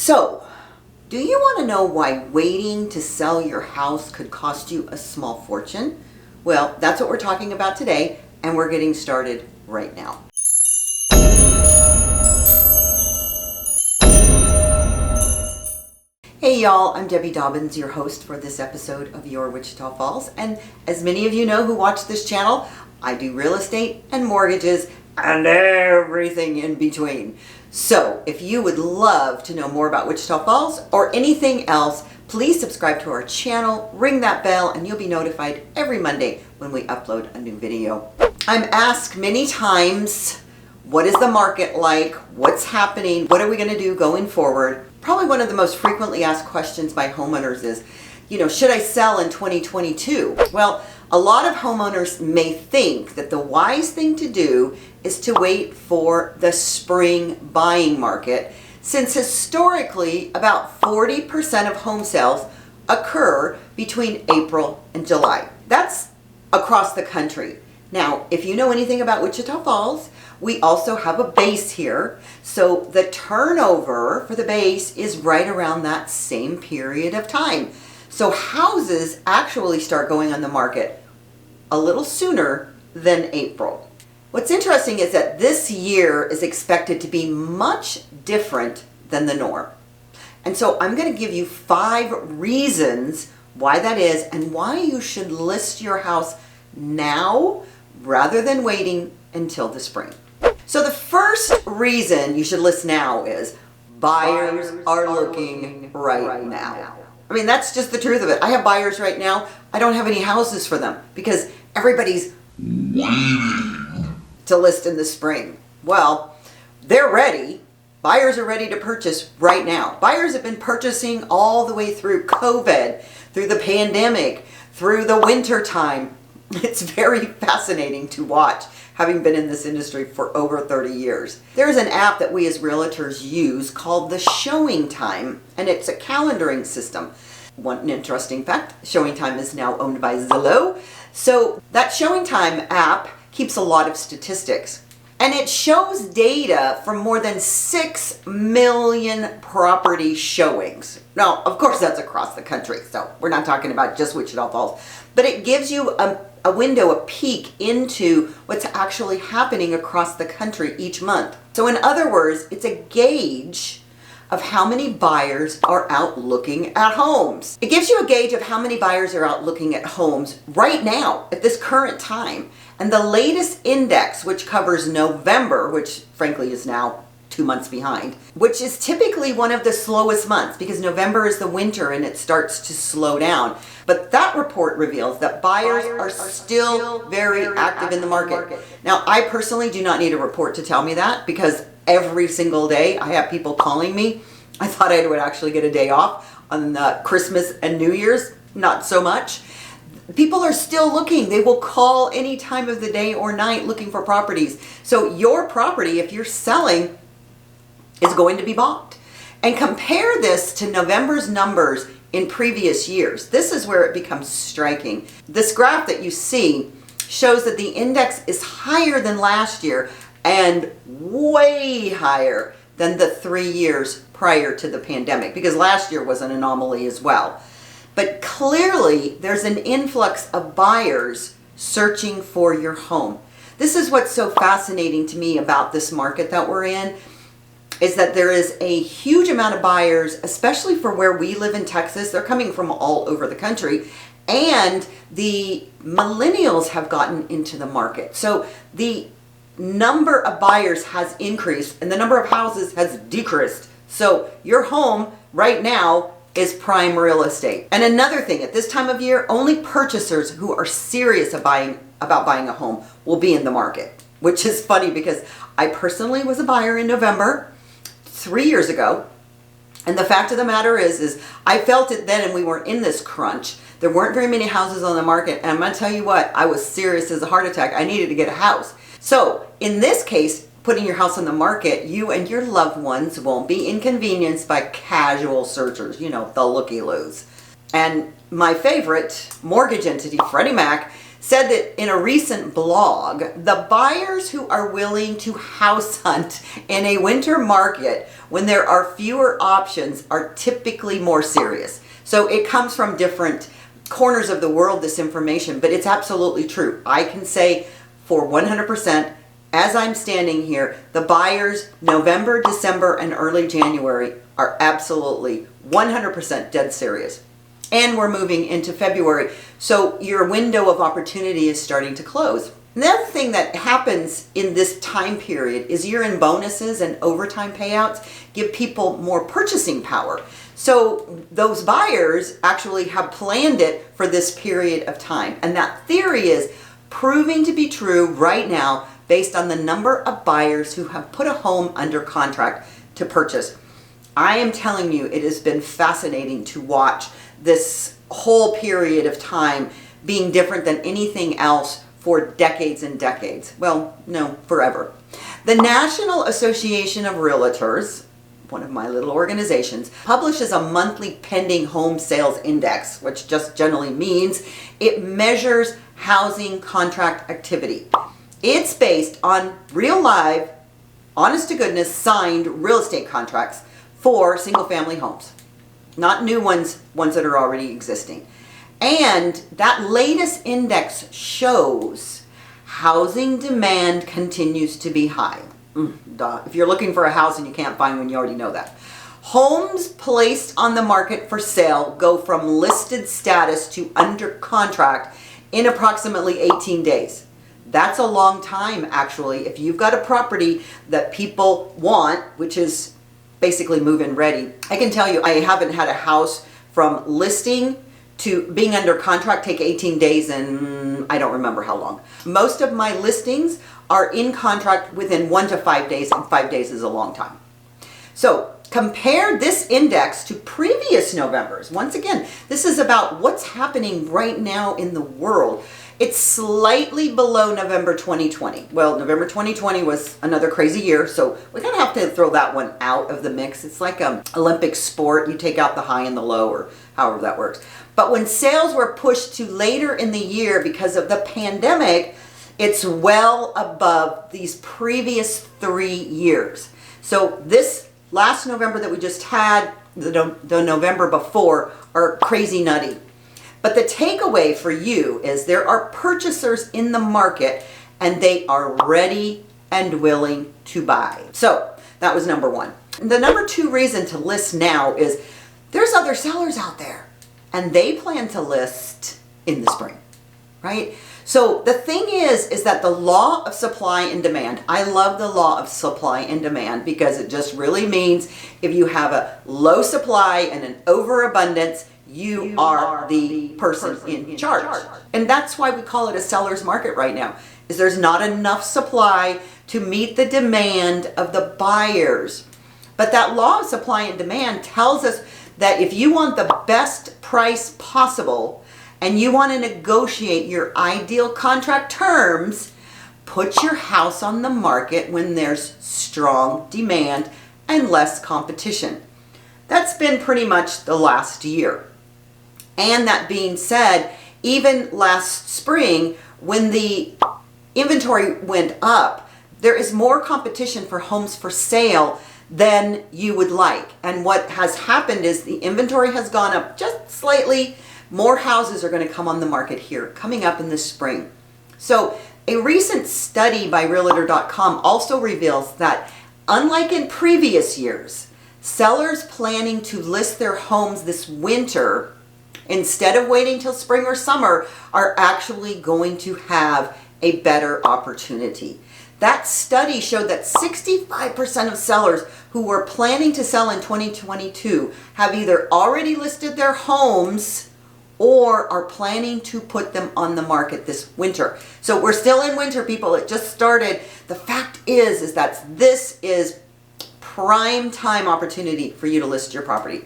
So, do you want to know why waiting to sell your house could cost you a small fortune? Well, that's what we're talking about today, and we're getting started right now. Hey y'all, I'm Debbie Dobbins, your host for this episode of Your Wichita Falls. And as many of you know who watch this channel, I do real estate and mortgages and everything in between. So if you would love to know more about Wichita Falls or anything else, please subscribe to our channel, ring that bell, and you'll be notified every Monday when we upload a new video. I'm asked many times, what is the market like? What's happening? What are we going to do going forward? Probably one of the most frequently asked questions by homeowners is, should I sell in 2022? Well, a lot of homeowners may think that the wise thing to do is to wait for the spring buying market, since historically about 40% of home sales occur between April and July. That's across the country. Now, if you know anything about Wichita Falls, we also have a base here. So the turnover for the base is right around that same period of time. So houses actually start going on the market a little sooner than April. What's interesting is that this year is expected to be much different than the norm. And so I'm going to give you 5 reasons why that is and why you should list your house now rather than waiting until the spring. So the first reason you should list now is buyers are looking right now. I mean, that's just the truth of it. I have buyers right now. I don't have any houses for them because everybody's waiting to list in the spring. Well, they're ready. Buyers are ready to purchase right now. Buyers have been purchasing all the way through COVID, through the pandemic, through the winter time. It's very fascinating to watch, having been in this industry for over 30 years. There's an app that we as realtors use called the Showing Time, and it's a calendaring system. One interesting fact, Showing Time is now owned by Zillow. So that Showing Time app keeps a lot of statistics, and it shows data from more than 6 million property showings. Now, of course, that's across the country, so we're not talking about just Wichita Falls, but it gives you a window, a peek into what's actually happening across the country each month. So in other words, it's a gauge of how many buyers are out looking at homes. It gives you a gauge of how many buyers are out looking at homes right now at this current time. And the latest index, which covers November, which frankly is now 2 months behind, which is typically one of the slowest months because November is the winter and it starts to slow down. But that report reveals that buyers are still very active in the market. Now, I personally do not need a report to tell me that because every single day I have people calling me. I thought I would actually get a day off on Christmas and New Year's. Not so much. People are still looking. They will call any time of the day or night looking for properties. So your property, if you're selling, is going to be bought. And compare this to November's numbers in previous years. This is where it becomes striking. This graph that you see shows that the index is higher than last year and way higher than the 3 years prior to the pandemic, because last year was an anomaly as well. But clearly there's an influx of buyers searching for your home. This is what's so fascinating to me about this market that we're in, is that there is a huge amount of buyers, especially for where we live in Texas. They're coming from all over the country, and the millennials have gotten into the market. So the number of buyers has increased and the number of houses has decreased. So your home right now is prime real estate. And another thing, at this time of year, only purchasers who are serious about buying a home will be in the market, which is funny because I personally was a buyer in November 3 years ago. And the fact of the matter is I felt it then and we weren't in this crunch. There weren't very many houses on the market. And I'm going to tell you what, I was serious as a heart attack. I needed to get a house. So in this case, putting your house on the market, you and your loved ones won't be inconvenienced by casual searchers, the looky-loos. And my favorite mortgage entity, Freddie Mac, said that in a recent blog, the buyers who are willing to house hunt in a winter market when there are fewer options are typically more serious. So it comes from different corners of the world, this information, but it's absolutely true. I can say for 100%, as I'm standing here, the buyers November, December, and early January are absolutely 100% dead serious. And we're moving into February, so your window of opportunity is starting to close. Another thing that happens in this time period is year-end bonuses and overtime payouts give people more purchasing power. So those buyers actually have planned it for this period of time. And that theory is proving to be true right now based on the number of buyers who have put a home under contract to purchase. I am telling you, it has been fascinating to watch this whole period of time being different than anything else for decades and decades. Well, no, forever. The National Association of Realtors, one of my little organizations, publishes a monthly pending home sales index, which just generally means it measures housing contract activity. It's based on real live, honest to goodness, signed real estate contracts for single family homes. Not new ones that are already existing. And that latest index shows housing demand continues to be high. If you're looking for a house and you can't find one, you already know that. Homes placed on the market for sale go from listed status to under contract in approximately 18 days. That's a long time, actually. If you've got a property that people want, which is basically move-in ready, I can tell you I haven't had a house from listing to being under contract take 18 days and I don't remember how long. Most of my listings are in contract within 1 to 5 days, and 5 days is a long time. So compare this index to previous Novembers. Once again, this is about what's happening right now in the world. It's slightly below November 2020. Well, November 2020 was another crazy year, so we kind of have to throw that one out of the mix. It's like an Olympic sport. You take out the high and the low, or however that works. But when sales were pushed to later in the year because of the pandemic, it's well above these previous 3 years. So this last November that we just had, the November before, are crazy nutty. But the takeaway for you is there are purchasers in the market and they are ready and willing to buy. So that was number one. The number two reason to list now is there's other sellers out there and they plan to list in the spring, right? So the thing is that the law of supply and demand, I love the law of supply and demand because it just really means if you have a low supply and an overabundance, you are the person in charge. And that's why we call it a seller's market right now, is there's not enough supply to meet the demand of the buyers. But that law of supply and demand tells us that if you want the best price possible and you want to negotiate your ideal contract terms, put your house on the market when there's strong demand and less competition. That's been pretty much the last year. And that being said, even last spring, when the inventory went up, there is more competition for homes for sale than you would like. And what has happened is the inventory has gone up just slightly. More houses are going to come on the market here, coming up in the spring. So a recent study by Realtor.com also reveals that, unlike in previous years, sellers planning to list their homes this winter, instead of waiting till spring or summer, are actually going to have a better opportunity. That study showed that 65% of sellers who were planning to sell in 2022 have either already listed their homes or are planning to put them on the market this winter. So we're still in winter, people. It just started. The fact is that this is prime time opportunity for you to list your property.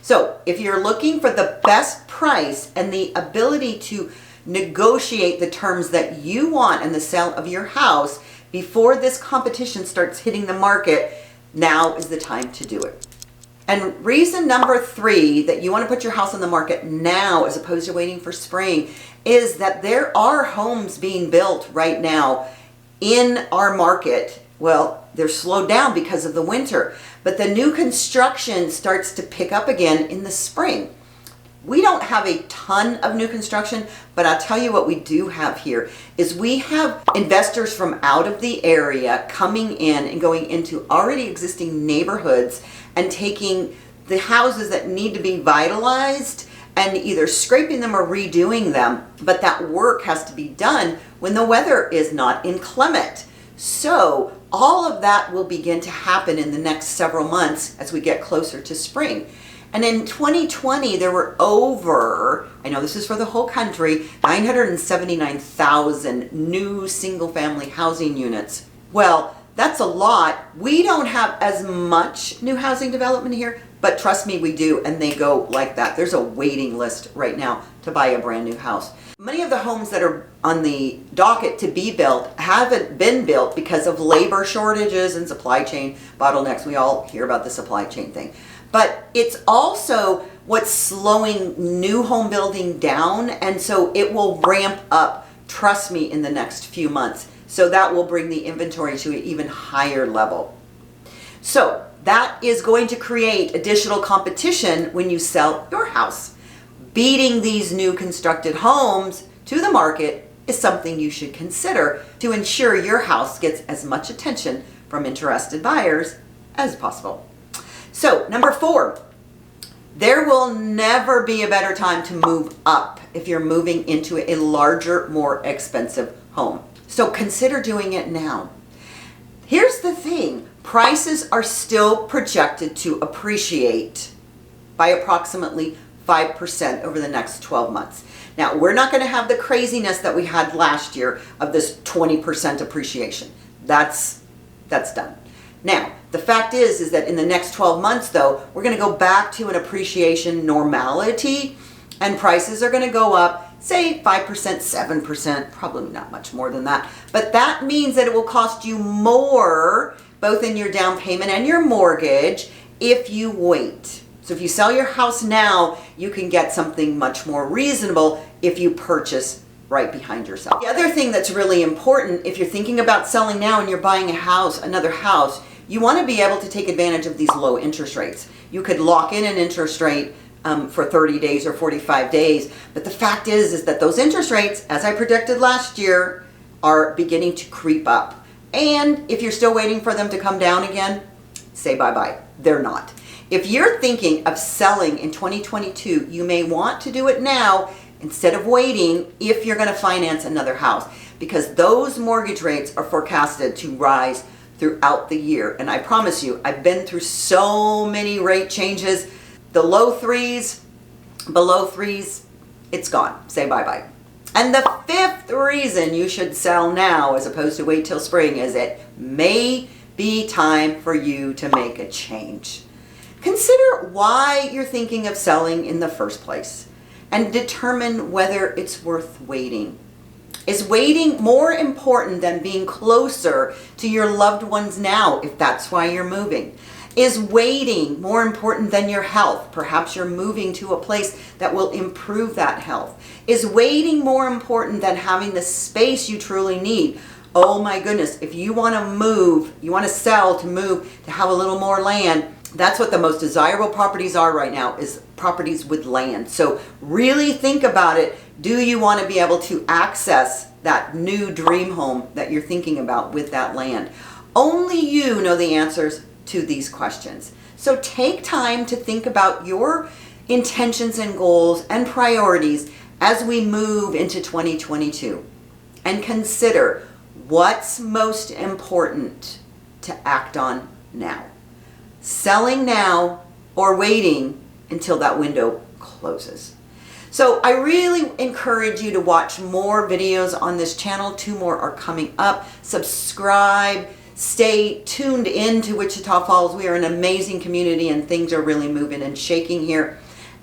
So if you're looking for the best price and the ability to negotiate the terms that you want in the sale of your house before this competition starts hitting the market, now is the time to do it. And reason number 3 that you want to put your house on the market now as opposed to waiting for spring is that there are homes being built right now in our market. Well, they're slowed down because of the winter, but the new construction starts to pick up again in the spring. We don't have a ton of new construction, but I'll tell you what we do have here is we have investors from out of the area coming in and going into already existing neighborhoods and taking the houses that need to be vitalized and either scraping them or redoing them. But that work has to be done when the weather is not inclement. So all of that will begin to happen in the next several months as we get closer to spring. And in 2020, there were over, I know this is for the whole country, 979,000 new single-family housing units. Well, that's a lot. We don't have as much new housing development here, but trust me, we do, and they go like that. There's a waiting list right now to buy a brand new house. Many of the homes that are on the docket to be built haven't been built because of labor shortages and supply chain bottlenecks. We all hear about the supply chain thing. But it's also what's slowing new home building down, and so it will ramp up, trust me, in the next few months. So that will bring the inventory to an even higher level. So that is going to create additional competition when you sell your house. Beating these new constructed homes to the market is something you should consider to ensure your house gets as much attention from interested buyers as possible. So, number 4, there will never be a better time to move up if you're moving into a larger, more expensive home. So consider doing it now. Here's the thing, prices are still projected to appreciate by approximately 5% over the next 12 months. Now, we're not going to have the craziness that we had last year of this 20% appreciation. That's done. Now, the fact is that in the next 12 months, though, we're going to go back to an appreciation normality, and prices are going to go up, say 5%, 7%, probably not much more than that. But that means that it will cost you more, both in your down payment and your mortgage, if you wait. So if you sell your house now, you can get something much more reasonable if you purchase right behind yourself. The other thing that's really important, if you're thinking about selling now and you're buying a house, another house, you want to be able to take advantage of these low interest rates. You could lock in an interest rate for 30 days or 45 days, but the fact is that those interest rates, as I predicted last year, are beginning to creep up. And if you're still waiting for them to come down again, say bye-bye. They're not. If you're thinking of selling in 2022, you may want to do it now instead of waiting if you're going to finance another house, because those mortgage rates are forecasted to rise throughout the year. And I promise you, I've been through so many rate changes. The low 3s, below 3s, it's gone. Say bye-bye. And the 5th reason you should sell now as opposed to wait till spring is it may be time for you to make a change. Consider why you're thinking of selling in the first place and determine whether it's worth waiting. Is waiting more important than being closer to your loved ones now, if that's why you're moving? Is waiting more important than your health? Perhaps you're moving to a place that will improve that health. Is waiting more important than having the space you truly need? Oh my goodness, if you want to move, you want to sell to move, to have a little more land, that's what the most desirable properties are right now, is properties with land. So really think about it. Do you want to be able to access that new dream home that you're thinking about with that land? Only you know the answers to these questions. So take time to think about your intentions and goals and priorities as we move into 2022. And consider what's most important to act on now. Selling now or waiting until that window closes. So I really encourage you to watch more videos on this channel. 2 more are coming up. Subscribe. Stay tuned in to Wichita Falls. We are an amazing community and things are really moving and shaking here.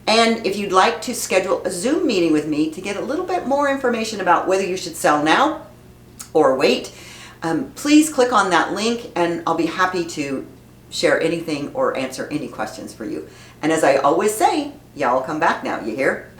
And if you'd like to schedule a Zoom meeting with me to get a little bit more information about whether you should sell now or wait, please click on that link and I'll be happy to share anything or answer any questions for you. And as I always say, y'all come back now, you hear?